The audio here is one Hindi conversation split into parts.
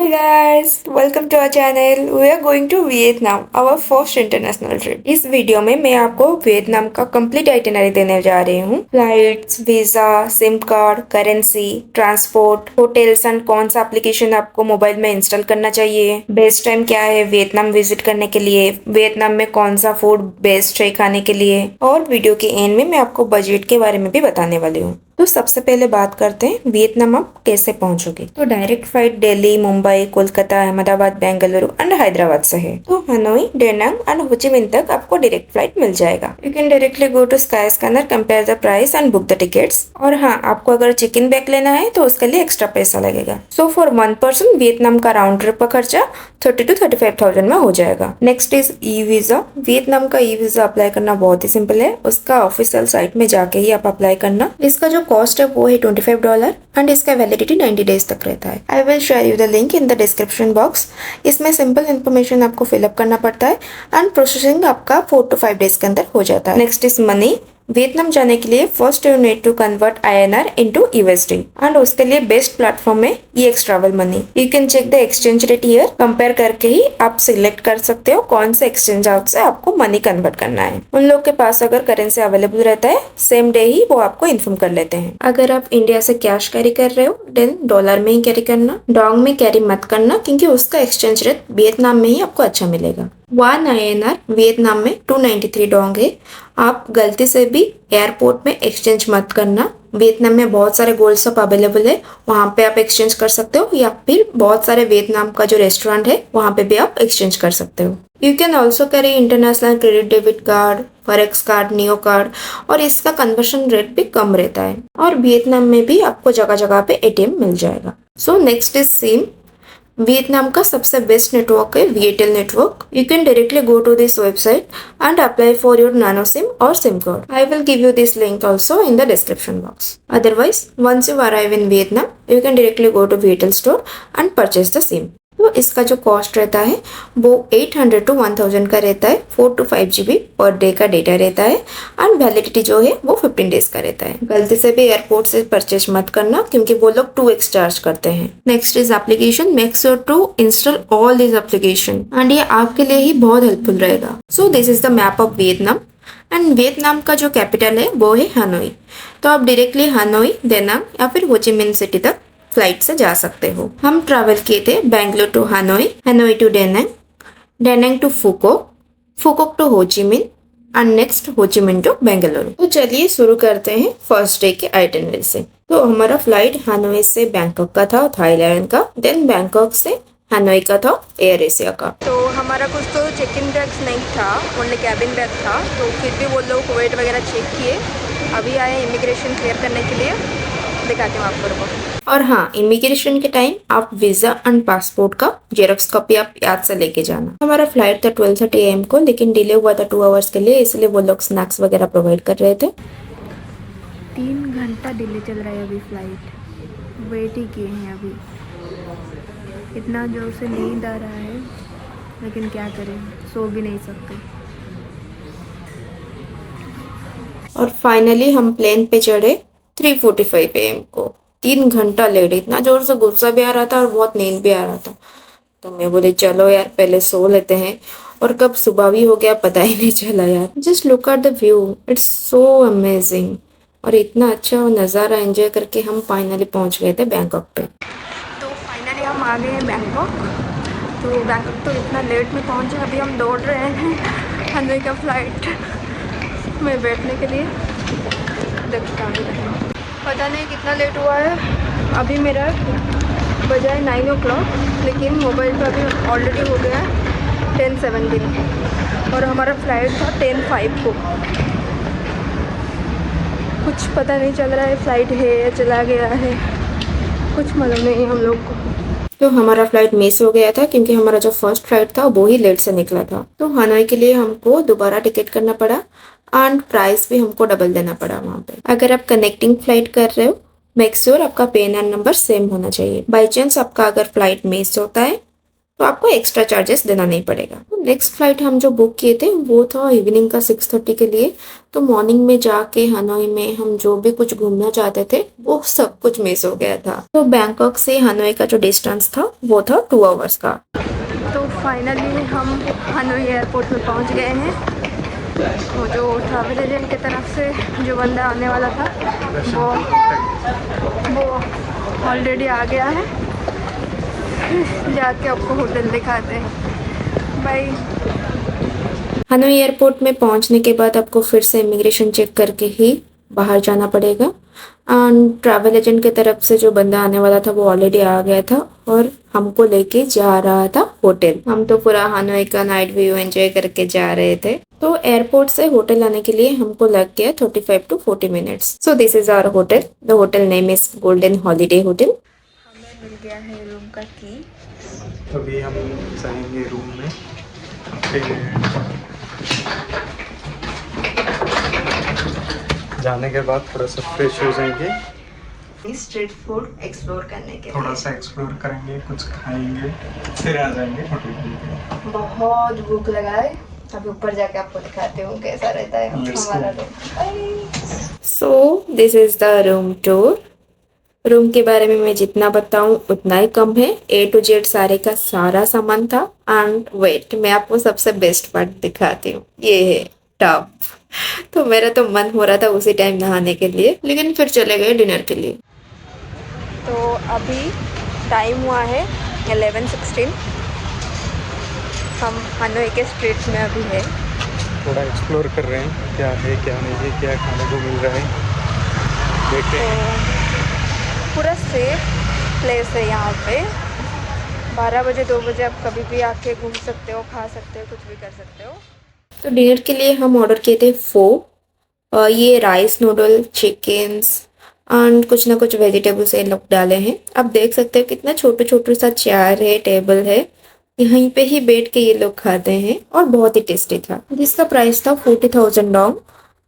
Hi guys, welcome to our channel. We are going to Vietnam, our first international trip. इस वीडियो में मैं आपको वियतनाम का कंप्लीट आइटिनरी देने जा रही हूँ। Flights, visa, SIM card, currency, transport, hotels and कौन सा एप्लीकेशन आपको मोबाइल में इंस्टॉल करना चाहिए, बेस्ट टाइम क्या है वियतनाम विजिट करने के लिए, वियतनाम में कौन सा फूड बेस्ट है खाने के लिए, और वीडियो के एंड में मैं आपको बजट के बारे में भी बताने वाली हूँ। तो सबसे पहले बात करते हैं वियतनाम आप कैसे पहुंचोगे। तो direct flight Delhi, Mumbai, Kolkata, Ahmedabad, Bengaluru and Hyderabad से है। तो हनोई, डेनांग एंड होचिमिन तक आपको डायरेक्ट फ्लाइट मिल जाएगा। You can directly go to Skyscanner, compare the price and book the tickets. और हाँ, आपको अगर चेक इन बैग लेना है तो उसके लिए एक्स्ट्रा पैसा लगेगा। सो फॉर 1 पर्सन वियतनाम का राउंड ट्रिप का खर्चा 30 to 35,000 में हो जाएगा। Next is e visa. Vietnam का ई वीजा अप्लाई करना बहुत ही सिंपल है। उसका ऑफिशियल साइट में जाके ही आप अप्लाई करना। इसका जो कॉस्ट है वो है $25 एंड इसका वैलिडिटी 90 डेज तक रहता है। I will share you the link in the description box. इसमें सिंपल इन्फॉर्मेशन आपको फिलअप करना पड़ता है एंड प्रोसेसिंग आपका 4 to 5 डेज के अंदर हो जाता है। Next is money. वियतनाम जाने के लिए first you need to convert INR into USD and उसके लिए बेस्ट प्लेटफॉर्म है EX travel money. You can check the exchange rate here. Compare करके ही आप सिलेक्ट कर सकते हो कौन से एक्सचेंज हाउस से आपको मनी कन्वर्ट करना है। उन लोग के पास अगर करेंसी अवेलेबल रहता है सेम डे ही वो आपको इन्फॉर्म कर लेते हैं। अगर आप इंडिया से कैश कैरी कर रहे हो देन डॉलर में ही कैरी करना, डोंग में कैरी मत करना क्योंकि उसका एक्सचेंज रेट वियतनाम में ही आपको अच्छा मिलेगा। 1 INR वियतनाम में 293 डोंग है। आप गलती से भी एयरपोर्ट में एक्सचेंज मत करना। वियतनाम में बहुत सारे गोल्ड शॉप अवेलेबल है, वहाँ पे आप एक्सचेंज कर सकते हो, या फिर बहुत सारे वियतनाम का जो रेस्टोरेंट है वहाँ पे भी आप एक्सचेंज कर सकते हो। You can also carry international credit debit card, forex card, neo card, और इसका कन्वर्शन रेट भी कम रहता है। और वियतनाम में भी आपको जगह जगह पे ATM मिल जाएगा। So next is SIM. Vietnam का सबसे बेस्ट नेटवर्क है VTEL network. You can directly go to this website and apply for your nano SIM और SIM card. I will give you this link also in the description box. Otherwise, once you arrive in Vietnam, you can directly go to VTEL store and purchase the SIM. तो इसका जो कॉस्ट रहता है वो 800 to 1000 का रहता है। 4 to 5 GB पर डे का डेटा रहता है एंड वैलिडिटी जो है वो 15 डेज का रहता है। गलती से भी एयरपोर्ट से परचेज मत करना क्योंकि वो लोग 2x चार्ज करते हैं। Next is application. Make sure to install all this application and ये आपके लिए ही बहुत हेल्पफुल रहेगा। So this is the map of Vietnam and Vietnam का जो कैपिटल है वो है हनोई। तो आप डायरेक्टली हनोई, डेनांग या फिर होचिमिन सिटी तक फ्लाइट से जा सकते हो। हम ट्रैवल किए थे Bangalore to Hanoi, Hanoi to Danang, Danang to Phu Quoc, Phu Quoc to Ho Chi Minh and next Ho Chi Minh to Bengaluru. तो चलिए शुरू करते हैं फर्स्ट डे के आइटिनरी से। तो हमारा फ्लाइट हनोई से बैंकॉक का था, थाईलैंड का, देन बैंकॉक से हनोई का था, एयर एशिया का। तो हमारा कुछ तो चेक इन बैग्स नहीं था, ओनली कैबिन बैग था, तो फिर भी वो लोग वेट वगैरह चेक किए। अभी आए इमिग्रेशन क्लियर करने के लिए, दिखाते हैं आपको रुको। और हाँ, इमिग्रेशन के टाइम आप वीजा एंड पासपोर्ट का जेरॉक्स कॉपी आप याद से लेके जाना। हमारा फ्लाइट था 12:30 AM को, लेकिन डिले हुआ था 2 आवर्स के लिए, इसलिए वो लोग स्नैक्स वगैरह प्रोवाइड कर रहे थे। 3 घंटा डिले चल रहा है अभी फ्लाइट, वेट ही किए हैं अभी। इतना जोर से नींद आ रहा है लेकिन क्या करें, सो भी नहीं सकते। और फाइनली हम प्लेन पे चढ़े 3:45 AM को। 3 घंटा लेट। इतना जोर से गुस्सा भी आ रहा था और बहुत नींद भी आ रहा था, तो मैं बोले चलो यार पहले सो लेते हैं। और कब सुबह भी हो गया पता ही नहीं चला यार। Just look at the view, it's so amazing. और इतना अच्छा नज़ारा एंजॉय करके हम फाइनली पहुंच गए थे बैंकॉक पे। तो फाइनली हम आ गए हैं बैंकॉक। तो बैंकॉक तो इतना लेट में पहुंचे, अभी हम दौड़ रहे हैं हनोई का फ्लाइट में बैठने के लिए। देखते हैं, पता नहीं कितना लेट हुआ है। अभी मेरा बजाय 9 o'clock, लेकिन मोबाइल पर अभी ऑलरेडी हो गया है 10:17 और हमारा फ्लाइट था 10:05 को। कुछ पता नहीं चल रहा है फ्लाइट है या चला गया है, कुछ मालूम नहीं हम लोग को। तो हमारा फ्लाइट मिस हो गया था क्योंकि हमारा जो फर्स्ट फ्लाइट था वो ही लेट से निकला था। तो हनोई के लिए हमको दोबारा टिकट करना पड़ा एंड प्राइस भी हमको डबल देना पड़ा वहाँ पे। अगर आप कनेक्टिंग फ्लाइट कर रहे हो, मेक श्योर आपका PNR नंबर सेम होना चाहिए। बाई चांस आपका अगर फ्लाइट मिस होता है तो आपको एक्स्ट्रा चार्जेस देना नहीं पड़ेगा। नेक्स्ट फ्लाइट हम जो बुक किए थे वो था इवनिंग का 6:30 के लिए। तो मॉर्निंग में जाके हनोई में हम जो भी कुछ घूमना चाहते थे वो सब कुछ मिस हो गया था। तो बैंकॉक से हनोई का जो डिस्टेंस था वो था 2 आवर्स का। तो फाइनली हम हनोई एयरपोर्ट में पहुंच गए हैं। वो जो ट्रैवल एजेंट की तरफ से जो बंदा आने वाला था वो ऑलरेडी आ गया है। जाके आपको होटल दिखाते हैं। बाय। हनोई एयरपोर्ट में पहुंचने के बाद आपको फिर से इमिग्रेशन चेक करके ही बाहर जाना पड़ेगा। एंड ट्रैवल एजेंट की तरफ से जो बंदा आने वाला था वो ऑलरेडी आ गया था और हमको लेके जा रहा था होटल। हम तो पूरा हनोई का नाइट व्यू एंजॉय करके जा रहे थे। तो एयरपोर्ट से होटल आने के लिए हमको लग गया 35 to 40 minutes. So this is our hotel. The hotel name is Golden Holiday Hotel. हमें मिल गया है रूम का की। अभी हम जाएंगे रूम में। फिर जाने के बाद थोड़ा सा फ्रेश हो जाएंगे। स्ट्रीट फूड एक्सप्लोर करने के थोड़ा सा एक्सप्लोर करेंगे, कुछ खाएंगे, फिर आ जाएंगे होटल पे। बहुत भूख लगा है। अभी ऊपर जाके आपको दिखाती हूँ कैसा रहता है हमारा room. So this is the room tour. Room के बारे में मैं जितना बताऊं उतना ही कम है। A to Z सारे का सारा सामान था। एंड वेट, मैं आपको सबसे बेस्ट पार्ट दिखाती हूँ। ये है टब। तो मेरा तो मन हो रहा था उसी टाइम नहाने के लिए, लेकिन फिर चले गए डिनर के लिए। तो अभी टाइम हुआ है 11:16। हम हनोई के स्ट्रीट्स में अभी है। थोड़ा एक्सप्लोर कर रहे हैं क्या है क्या नहीं है, क्या खाने को मिल रहा है, देखते हैं। पूरा सेफ प्लेस है यहाँ पे। 12 बजे 2 बजे आप कभी भी आके घूम सकते हो, खा सकते हो, कुछ भी कर सकते हो। तो डिनर के लिए हम ऑर्डर किए थे फो। ये राइस नूडल, चिकन्स एंड कुछ ना कुछ वेजिटेबल्स ये लोग डाले हैं। आप देख सकते हो कितना छोटे छोटे सा चेयर है, टेबल है। यहीं पे ही बैठ के ये लोग खाते हैं और बहुत ही टेस्टी था। जिसका प्राइस था 40,000 डॉन्ग,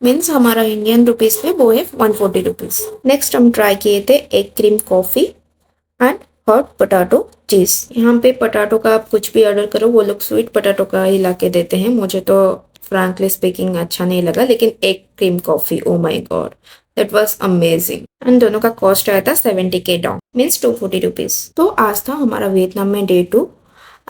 मीन्स हमारा इंडियन रुपीस पे वो है 140 रुपीज। नेक्स्ट हम ट्राई किए थे egg cream coffee and hot potato चीज। यहाँ पे पोटैटो का आप कुछ भी ऑर्डर करो वो लोग स्वीट पोटैटो का ही ला के देते हैं। मुझे तो फ्रैंकली स्पीकिंग अच्छा नहीं लगा, लेकिन egg cream coffee, oh my God, that was amazing. And दोनों का कॉस्ट आया था 70K डॉन्ग, मीन्स 240 रुपीज। तो आज था हमारा वियतनाम में डे 2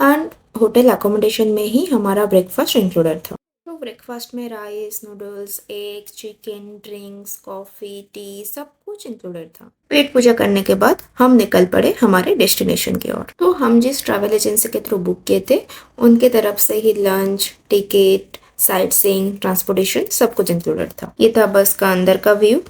एंड होटल अकोमोडेशन में ही हमारा ब्रेकफास्ट इंक्लूडेड था। तो ब्रेकफास्ट में rice, noodles, egg, chicken, drinks, coffee, T सब कुछ इंक्लूडेड था। पेट पूजा करने के बाद हम निकल पड़े हमारे डेस्टिनेशन की ओर। तो हम जिस ट्रैवल एजेंसी के थ्रू बुक किए थे उनके तरफ से ही lunch, ticket, sightseeing, transportation सब कुछ इंक्लूडेड था। ये था बस का अंदर का व्यू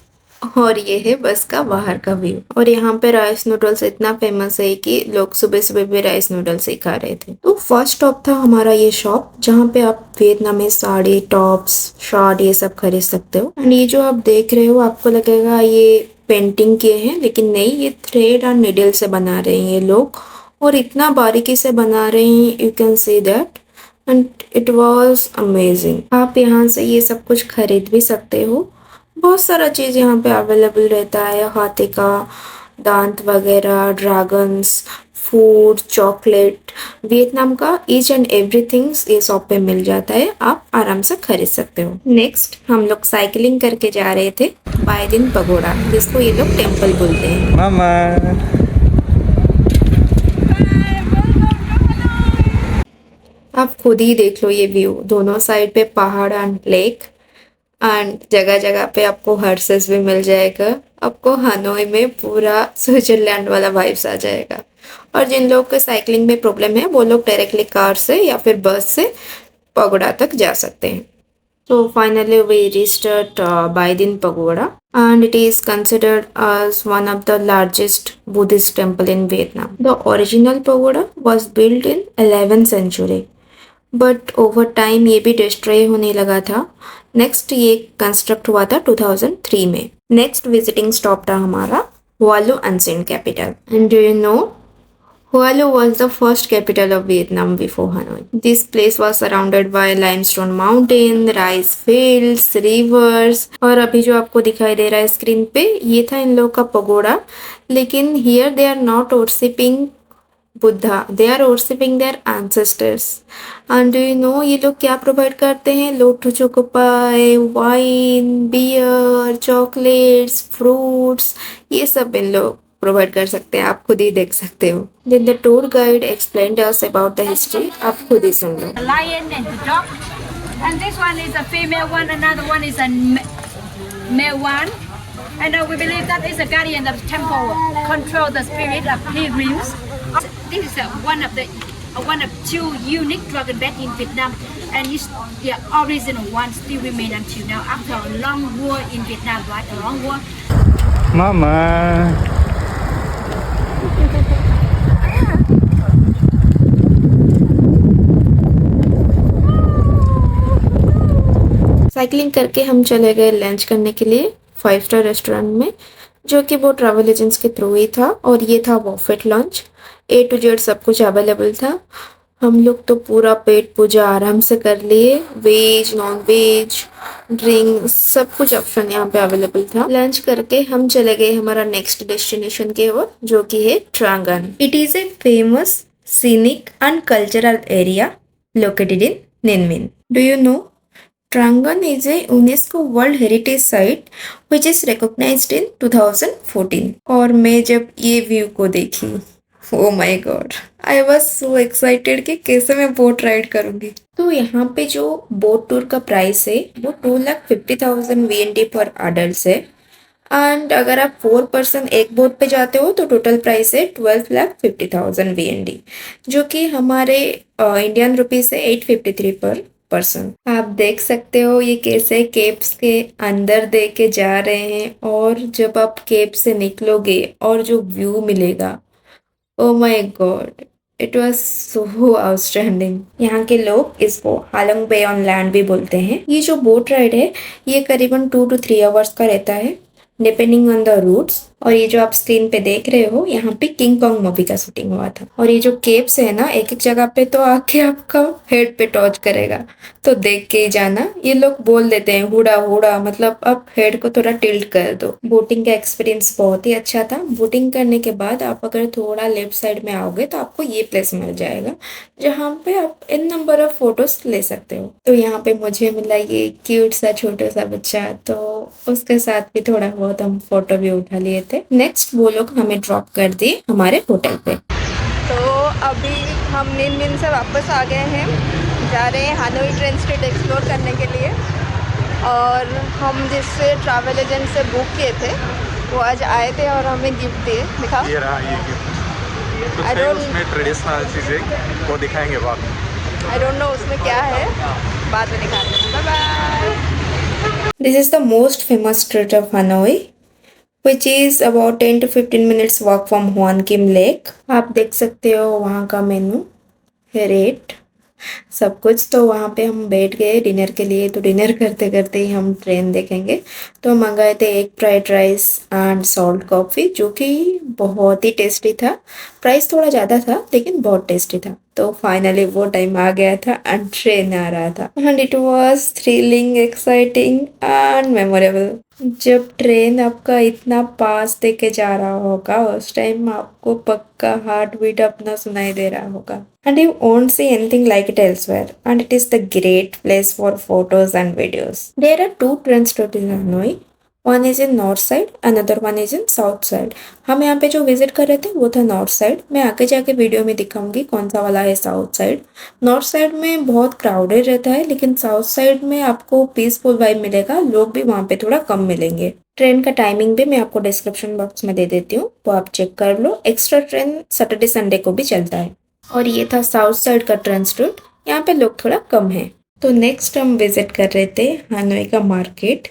और ये है बस का बाहर का व्यू। और यहाँ पे राइस नूडल्स इतना फेमस है कि लोग सुबह सुबह भी राइस नूडल्स ही खा रहे थे। तो फर्स्ट स्टॉप था हमारा ये शॉप जहाँ पे आप वियतनामी साड़ी, टॉप्स, शॉर्ट ये सब खरीद सकते हो। एंड ये जो आप देख रहे हो आपको लगेगा ये पेंटिंग किए हैं, लेकिन नहीं, ये थ्रेड और निडल से बना रहे हैं ये लोग और इतना बारीकी से बना रहे हैं, you can see that and it was amazing. आप यहाँ से ये सब कुछ खरीद भी सकते हो। बहुत सारा चीज़ यहाँ पे अवेलेबल रहता है, हाथी का दांत वगैरह, ड्रैगन्स, फूड, चॉकलेट, वियतनाम का ईच एंड एवरीथिंग ये शॉप पे मिल जाता है, आप आराम से खरीद सकते हो। नेक्स्ट हम लोग साइकिलिंग करके जा रहे थे बाय दिन पगोड़ा, जिसको ये लोग टेम्पल बोलते हैं। मामा आप खुद ही देख लो ये व्यू, दोनों साइड पे पहाड़ एंड लेक एंड जगह जगह पे आपको हर्सेस भी मिल जाएगा। आपको हनोई में पूरा स्विट्जरलैंड वाला वाइब्स आ जाएगा। और जिन लोगों को साइकिलिंग में प्रॉब्लम है वो लोग डायरेक्टली कार से या फिर बस से पगोड़ा तक जा सकते हैं। So finally we reached at Baidin Pagoda and it is considered as one of the largest Buddhist temple in Vietnam. The original pagoda was built in 11th century. But over time ये भी डिस्ट्रॉय होने लगा था। नेक्स्ट ये कंस्ट्रक्ट हुआ था 2003 में। नेक्स्ट विजिटिंग स्टॉप था हमारा Hualu ancient capital. And do you know, Hualu was the first capital of Vietnam before Hanoi. This place was surrounded by limestone mountain, rice fields, rivers। और अभी जो आपको दिखाई दे रहा है स्क्रीन पे ये था इन लोगों का पगोड़ा, लेकिन here they are not worshipping Buddha, they are worshipping their ancestors. And do you know ये लोग क्या प्रोवाइड करते हैं? Lotte choco pie, wine, beer, chocolates, fruits, ये सब इन लोग प्रोवाइड कर सकते हैं। आप खुद ही देख सकते हो। Then the tour guide explained us about the history. आप खुद ही सुन लो। A lion and the dog, and this one is a female one, another one is a male one, and we believe that is a guardian of the temple, control the spirit of pilgrims. This is one of two unique dragon bed in Vietnam, and it's the original one still remain until now after a long war in Vietnam, right? A long war. Mama. Cycling करके हम चले गए लंच करने के लिए 5 स्टार रेस्टोरेंट में, जो कि वो ट्रैवल एजेंट्स के थ्रू ही था। और ये था Buffett lunch, A to Z सब कुछ अवेलेबल था। हम लोग तो पूरा पेट पूजा आराम से कर लिए। वेज, नॉन वेज, ड्रिंक, सब कुछ ऑप्शन यहाँ पे अवेलेबल था। लंच करके हम चले गए हमारा नेक्स्ट डेस्टिनेशन की ओर, जो कि है Trangan. It is a famous scenic and cultural area located in निनमिन। Do you know Trangan is a UNESCO World Heritage Site which is recognized in 2014। और मैं जब ये व्यू को देखी, oh my God, I was so excited कि कैसे मैं बोट राइड करूंगी। तो यहाँ पे जो बोट टूर का प्राइस है वो 2,50,000 VND पर अडल्ट है। एंड अगर आप 4 पर्सन एक बोट पे जाते हो तो टोटल प्राइस है 12,50,000 VND, जो कि हमारे इंडियन रुपीज से 853 पर पर्सन। आप देख सकते हो ये कैसे केप्स के अंदर दे के जा रहे हैं, और जब आप केप से निकलोगे और जो व्यू मिलेगा, oh my God, it was so outstanding. यहाँ के लोग इसको हालोंग बे ऑन लैंड भी बोलते हैं। ये जो बोट राइड है ये करीबन 2 to 3 आवर्स का रहता है डिपेंडिंग ऑन द रूट्स। और ये जो आप स्क्रीन पे देख रहे हो यहाँ पे किंग कॉन्ग मूवी का शूटिंग हुआ था। और ये जो केव्स है ना, एक एक जगह पे तो आके आपका हेड पे टच करेगा, तो देख के ही जाना। ये लोग बोल देते हैं हुडा हुडा, मतलब आप हेड को थोड़ा टिल्ट कर दो। बोटिंग का एक्सपीरियंस बहुत ही अच्छा था। बोटिंग करने के बाद आप अगर थोड़ा लेफ्ट साइड में आओगे तो आपको ये प्लेस मिल जाएगा जहाँ पे आप इन नंबर ऑफ फोटोज ले सकते हो। तो यहाँ पे मुझे मिला ये क्यूट सा छोटा सा बच्चा, तो उसके साथ भी थोड़ा बहुत हम फोटो भी उठा लिए थे। नेक्स्ट वो लोग हमें ड्रॉप कर दिए हमारे होटल पे। तो अभी हम निनमिन से वापस आ गए हैं, जा रहे हैं हानोई ट्रेन स्ट्रीट एक्सप्लोर करने के लिए। और हम जिससे ट्रैवल एजेंट से बुक किए थे वो आज आए थे और हमें गिफ्ट दिए। दिखा, ये रहा ये गिफ्ट। कुछ है उसमें ट्रेडिशनल चीज़ें, वो दिखाएंगे बाद में। आई डोंट नो उसमें क्या है, बाद में दिखाते हैं। Bye bye. This is the most famous street of Hanoi which is about 10 to 15 minutes walk from Huan Kim Lake। आप देख सकते हो वहाँ का मेनू, रेट, सब कुछ। तो वहाँ पे हम बैठ गए डिनर के लिए। तो डिनर करते करते ही हम ट्रेन देखेंगे। तो मंगाए थे एक fried rice and salt coffee, जो कि बहुत ही टेस्टी था। प्राइस थोड़ा ज़्यादा था लेकिन बहुत टेस्टी था। तो फाइनली वो टाइम आ गया था एंड ट्रेन आ रहा था, and it was thrilling, exciting and memorable. जब ट्रेन आपका इतना पास देके जा रहा होगा उस टाइम आपको पक्का हार्ट बीट अपना सुनाई दे रहा होगा। And you won't see anything like it elsewhere, and it is the great place for photos and videos. There are 2 train stops in Hanoi. One is in north side, another one is in south side. हम यहाँ पे जो विजिट कर रहे थे वो था नॉर्थ साइड। मैं आगे जाके वीडियो में दिखाऊंगी कौन सा वाला है साउथ साइड। नॉर्थ साइड में बहुत क्राउडेड रहता है, लेकिन साउथ साइड में आपको पीसफुल वाइब मिलेगा। लोग भी वहाँ पे थोड़ा कम मिलेंगे। ट्रेन का टाइमिंग भी मैं आपको डिस्क्रिप्शन बॉक्स में दे देती हूँ, वो आप चेक कर लो। एक्स्ट्रा ट्रेन सैटरडे संडे को भी चलता है। और ये था साउथ साइड का ट्रेन रूट, यहाँ पे लोग थोड़ा कम हैं। तो नेक्स्ट हम विजिट कर रहे थे हनोई का मार्केट,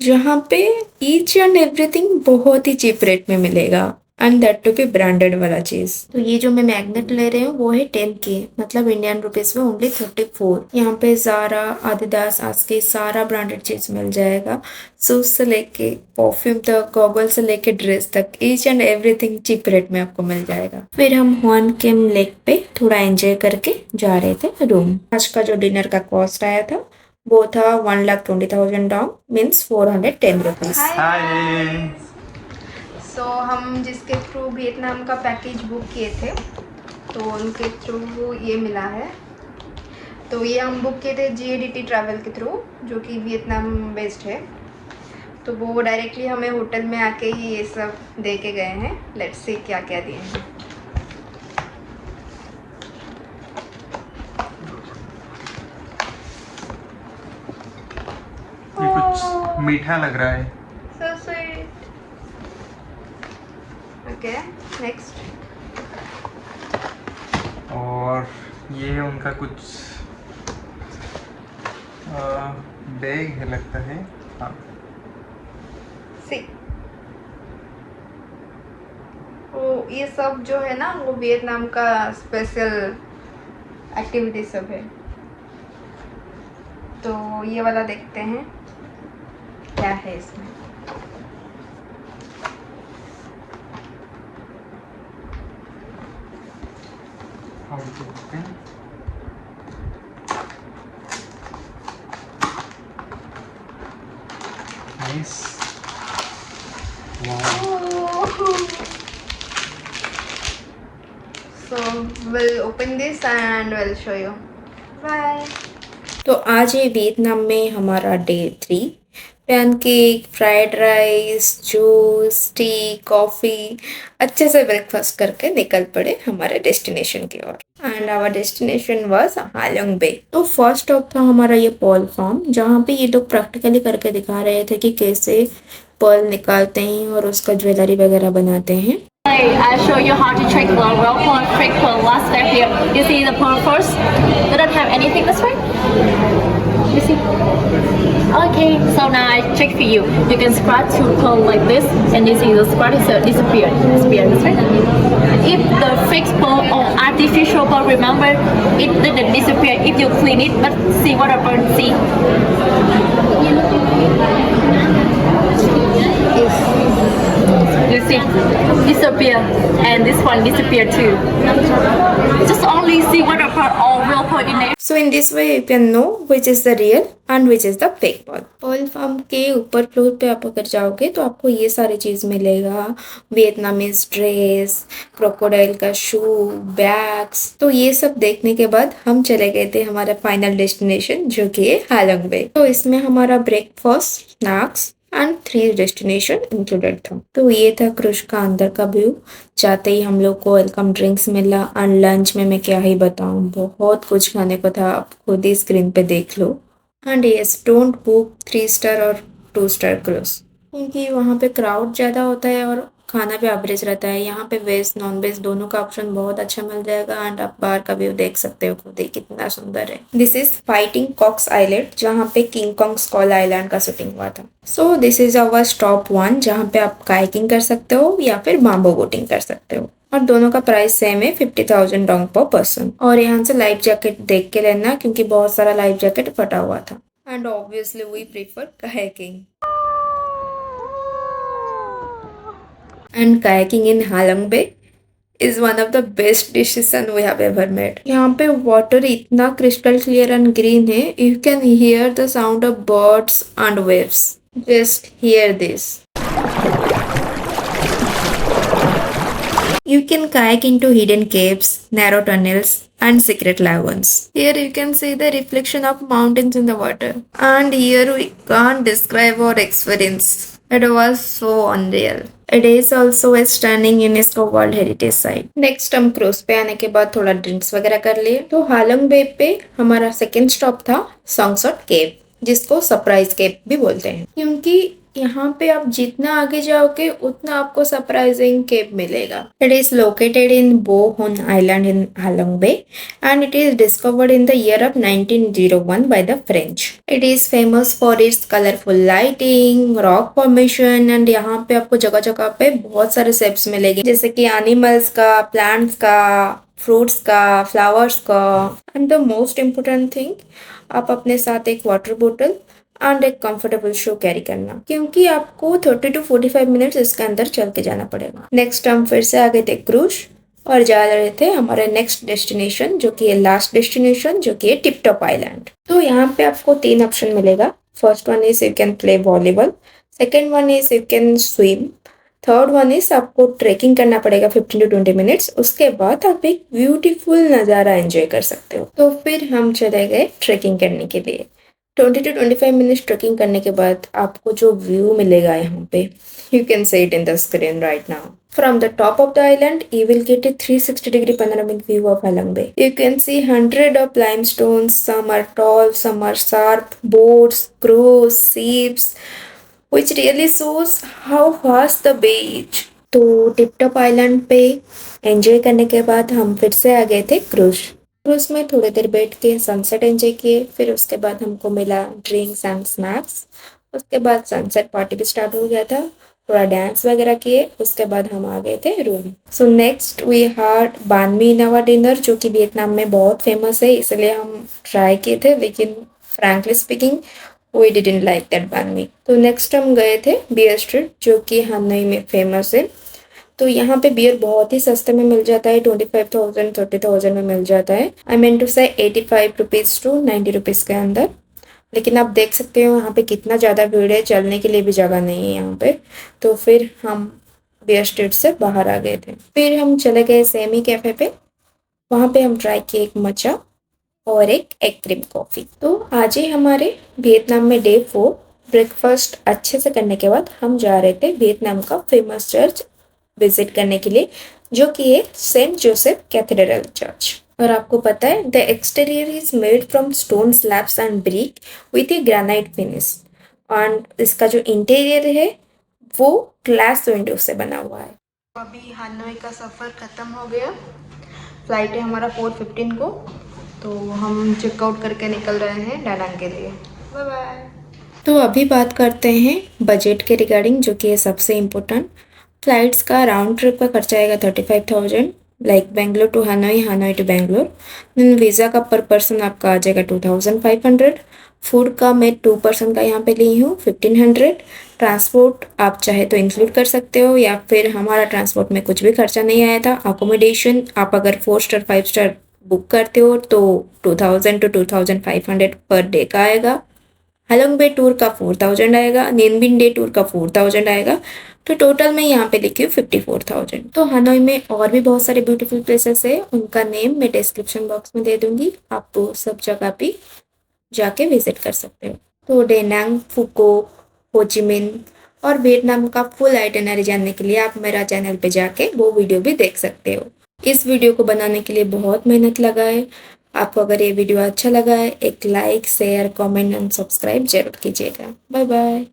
जहाँ पे ईच एंड एवरीथिंग बहुत ही चीप रेट में मिलेगा, and that to be branded वाला चीज। तो ये जो मैं मैग्नेट ले रही हूँ वो है 10K, मतलब इंडियन रुपीज में ओनली 34। यहाँ पे ज़ारा, आदिदास, आस्की सारा ब्रांडेड चीज मिल जाएगा। शूज से लेके परफ्यूम तक, गॉगल से लेके ड्रेस तक, each and everything cheap rate में आपको मिल जाएगा। फिर हम हुआन किम लेक पे थोड़ा एंजॉय करके जा रहे थे रूम। आज का जो डिनर का कॉस्ट आया था वो था 1,20,000 डॉन्ग, मीन्स 410 रुपीज। सो हम जिसके थ्रू वियतनाम का पैकेज बुक किए थे तो उनके थ्रू ये मिला है। तो ये हम बुक किए थे GADT ट्रैवल के थ्रू, जो कि वियतनाम बेस्ड है। तो वो डायरेक्टली हमें होटल में आके ही ये सब दे के गए हैं। लेट्स सी क्या क्या दिए हैं। ये कुछ मीठा लग रहा है। So sweet. Okay, next. और ये है उनका कुछ बैग है लगता है। हाँ, See. वो ये सब जो है ना वो वियतनाम का स्पेशल एक्टिविटी सब है। तो ये वाला देखते हैं क्या है इसमें। और देखते हैं। Nice. Wow. So we'll open this and we'll show you. Bye. तो आज है वियतनाम में हमारा day 3। Pancake, fried rice, juice, tea, coffee, अच्छे से ब्रेकफास्ट करके निकल पड़े हमारे डेस्टिनेशन की ओर। And our destination was Halong Bay. तो फर्स्ट स्टॉप था हमारा ये पर्ल फार्म, जहाँ पे ये लोग प्रैक्टिकली करके दिखा रहे थे कि कैसे पर्ल निकालते हैं और उसका ज्वेलरी वगैरह बनाते हैं। I'll show you how to check the well pearl, trick pearl. Last step here. You see the pearl first? They don't have anything this way. You see? Okay, so now I check for you. You can scratch your pearl like this, and you see the scratch is disappear this way. If the fixed pearl or artificial pearl, remember it didn't disappear if you clean it. But see what happened? See. You see, disappear, and this one disappear too. Just only see what are all real pearl in there. So in this way you can know which is the real and which is the fake pearl. Pearl farm के ऊपर फ्लोर पे आप अगर जाओगे तो आपको ये सारी चीज़ मिलेगा। वियतनामीज ड्रेस, क्रोकोडाइल का शू, बैग्स। तो ये सब देखने के बाद हम चले गए थे हमारा फाइनल डेस्टिनेशन, जो कि है हालोंग बे। तो इसमें हमारा breakfast, snacks and 3 destination included था। तो ये था क्रूज का अंदर का व्यू। जाते ही हम लोग को वेलकम ड्रिंक्स मिला एंड लंच में मैं क्या ही बताऊं, बहुत कुछ खाने को था। आप खुद ही स्क्रीन पे देख लो। And yes, don't book 3 star और 2 स्टार क्रूज, क्योंकि वहाँ पे क्राउड ज़्यादा होता है और खाना भी एवरेज रहता है। यहाँ पे वेज नॉन वेज दोनों का ऑप्शन बहुत अच्छा मिल जाएगा। एंड आप बाहर का व्यू देख सकते हो खुद ही, कितना सुंदर है। This is fighting cocks island, जहाँ पे किंग कॉन्ग स्कॉल आइलैंड का शूटिंग हुआ था। So this is our stop 1, जहाँ पे आप काइकिंग कर सकते हो या फिर बाम्बो बोटिंग कर सकते हो। और दोनों का प्राइस सेम है, 50,000 डोंग पर पर्सन। और यहाँ से लाइफ जैकेट देख के लेना, क्योंकि बहुत सारा लाइफ जैकेट फटा हुआ था। And obviously we prefer kayaking. And kayaking in Halong Bay is one of the best decisions we have ever made. यहाँ पे water इतना crystal clear and green है, you can hear the sound of birds and waves. Just hear this. You can kayak into hidden caves, narrow tunnels, and secret lagoons. Here you can see the reflection of mountains in the water. And here we can't describe our experience. It was so unreal. It is also a stunning UNESCO World Heritage Site. Next हम क्रूज पे आने के बाद थोड़ा ड्रिंक्स वगैरह कर लिए। तो हालोंग बे पे हमारा सेकेंड स्टॉप था सॉन्गसॉट केव, जिसको सरप्राइज केव भी बोलते हैं, क्योंकि यहाँ पे आप जितना आगे जाओगे उतना आपको सरप्राइजिंग केव मिलेगा। It is located in Bo Hon island in Halong Bay and it is discovered in the year of 1901 by the French. It is famous for its colourful lighting, rock formation and यहाँ पे आपको जगह जगह पे बहुत सारे शेप्स मिलेंगे, जैसे कि एनिमल्स का, प्लांट्स का, फ्रूट्स का, फ्लावर्स का। And the most important thing, आप अपने साथ एक वाटर बोतल एंड एक कंफर्टेबल शू कैरी करना, क्योंकि आपको 30 to 45 मिनट्स इसके अंदर चल के जाना पड़ेगा। नेक्स्ट हम फिर से आ गए थे क्रूज और जा रहे थे हमारे नेक्स्ट डेस्टिनेशन, जो कि है लास्ट डेस्टिनेशन, जो कि है टिप टॉप आइलैंड। तो यहाँ पे आपको 3 ऑप्शन मिलेगा। First one is you can play volleyball, second one is you can swim third one is आपको ट्रेकिंग करना पड़ेगा 15 to 20 मिनट्स, उसके बाद आप एक ब्यूटीफुल नज़ारा एंजॉय कर सकते हो। तो फिर हम चले गए ट्रेकिंग करने के लिए। 20 to 25 मिनट्स ट्रेकिंग करने के बाद आपको जो व्यू मिलेगा यहाँ पे, you can see it in the screen right now. From the top of the island, you will get a 360-degree panoramic view of Halong Bay. You can see hundred of limestones. Some are tall, some are sharp. Boats, crows, ships, which really shows how vast the bay is. तो टिप टॉप आइलैंड पे एंजॉय करने के बाद हम फिर से आ गए थे क्रूज में थोड़ी देर बैठ के सनसेट एंजॉय किए। फिर उसके बाद हमको मिला ड्रिंक्स एंड स्नैक्स। उसके बाद सनसेट पार्टी भी स्टार्ट हो गया था, थोड़ा डांस वगैरह किए। उसके बाद हम आ गए थे room. So next we had banh mi in our dinner, जो कि वियतनाम में बहुत फेमस है, इसलिए हम ट्राई किए थे, लेकिन frankly speaking we didn't like that banh mi. तो नेक्स्ट हम गए थे बियर स्ट्रीट, जो कि हनोई में फेमस है। तो यहाँ पे बियर बहुत ही सस्ते में मिल जाता है, 25,000 30,000 में मिल जाता है। आई मीन टू से 85 रुपीज़ to 90 रुपीज़ के अंदर। लेकिन आप देख सकते हो यहाँ पे कितना ज़्यादा भीड़ है, चलने के लिए भी जगह नहीं है यहाँ पे। तो फिर हम बियर स्ट्रीट से बाहर आ गए थे। फिर हम चले गए सेमी कैफ़े पे, वहाँ पे हम ट्राई किए एक मचा और एक एग क्रीम कॉफ़ी। तो आज ही हमारे वियतनाम में डे 4 ब्रेकफास्ट अच्छे से करने के बाद हम जा रहे थे वियतनाम का फेमस चर्च विजिट करने के लिए, जो कि है सेंट जोसेफ कैथेड्रल चर्च। और आपको पता है the exterior is made from stone slabs and brick with A granite finish, and इसका जो इंटीरियर है वो ग्लास विंडो से बना हुआ है। अभी हनोई का सफ़र ख़त्म हो गया। फ्लाइट है हमारा 4:15 को, तो हम चेकआउट करके निकल रहे हैं डानांग के लिए। Bye bye. तो अभी बात करते हैं बजट के रिगार्डिंग, जो कि है सबसे इम्पोर्टेंट। फ्लाइट्स का राउंड ट्रिप का खर्चा आएगा 35,000, like Bangalore to Hanoi, Hanoi to Bangalore. Then visa का पर पर्सन आपका आ जाएगा 2,500। फूड का मैं 2 पर्सन का यहाँ पे ली हूँ 1,500। ट्रांसपोर्ट आप चाहे तो इंक्लूड कर सकते हो, या फिर हमारा ट्रांसपोर्ट में कुछ भी खर्चा नहीं आया था। अकोमोडेशन आप अगर 4 स्टार 5 स्टार बुक करते हो तो 2,000 to 2,500 पर डे का आएगा। हलोंग बे टूर का 4,000 आएगा, नियन डे टूर का 4,000 आएगा। तो टोटल में यहाँ पे लिखी हूँ 54,000। तो हनोई में और भी बहुत सारे ब्यूटीफुल प्लेसेस है, उनका नेम मैं डिस्क्रिप्शन बॉक्स में दे दूंगी, आप सब जगह पे जाके विजिट कर सकते हो। तो डेनांग, फुको, होचिमिन और वियतनाम का फुल आइटिनरी जानने के लिए आप मेरा चैनल पे जाके वो वीडियो भी देख सकते हो। इस वीडियो को बनाने के लिए बहुत मेहनत लगा है। आपको अगर ये वीडियो अच्छा लगा है, एक like, share, comment and subscribe जरूर कीजिएगा। Bye bye.